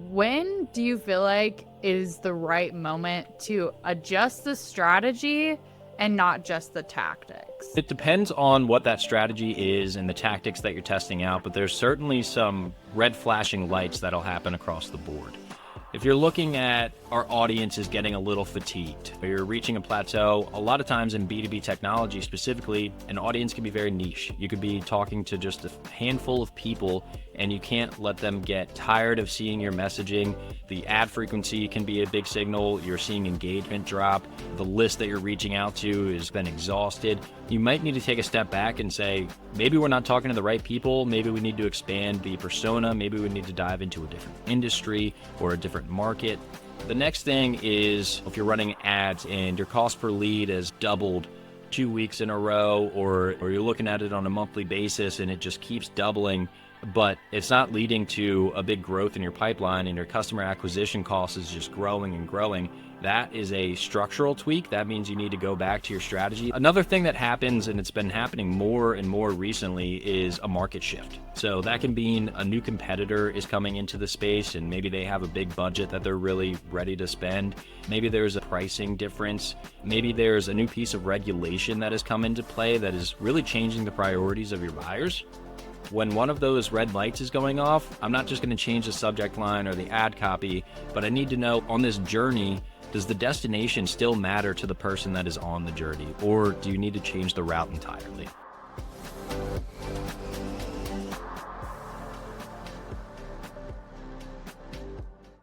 When do you feel like is the right moment to adjust the strategy and not just the tactics? It depends on what that strategy is and the tactics that you're testing out, but there's certainly some red flashing lights that'll happen across the board. If you're looking at our audience is getting a little fatigued, or you're reaching a plateau, a lot of times in B2B technology specifically, an audience can be very niche. You could be talking to just a handful of people and you can't let them get tired of seeing your messaging. The ad frequency can be a big signal. You're seeing engagement drop. The list that you're reaching out to has been exhausted. You might need to take a step back and say, maybe we're not talking to the right people. Maybe we need to expand the persona. Maybe we need to dive into a different industry or a different market. The next thing is if you're running ads and your cost per lead has doubled 2 weeks in a row, or you're looking at it on a monthly basis and it just keeps doubling, but it's not leading to a big growth in your pipeline and your customer acquisition cost is just growing and growing. That is a structural tweak. That means you need to go back to your strategy. Another thing that happens, and it's been happening more and more recently, is a market shift. So that can mean a new competitor is coming into the space and maybe they have a big budget that they're really ready to spend. Maybe there's a pricing difference. Maybe there's a new piece of regulation that has come into play that is really changing the priorities of your buyers. When one of those red lights is going off, I'm not just going to change the subject line or the ad copy, but I need to know on this journey, does the destination still matter to the person that is on the journey, or do you need to change the route entirely?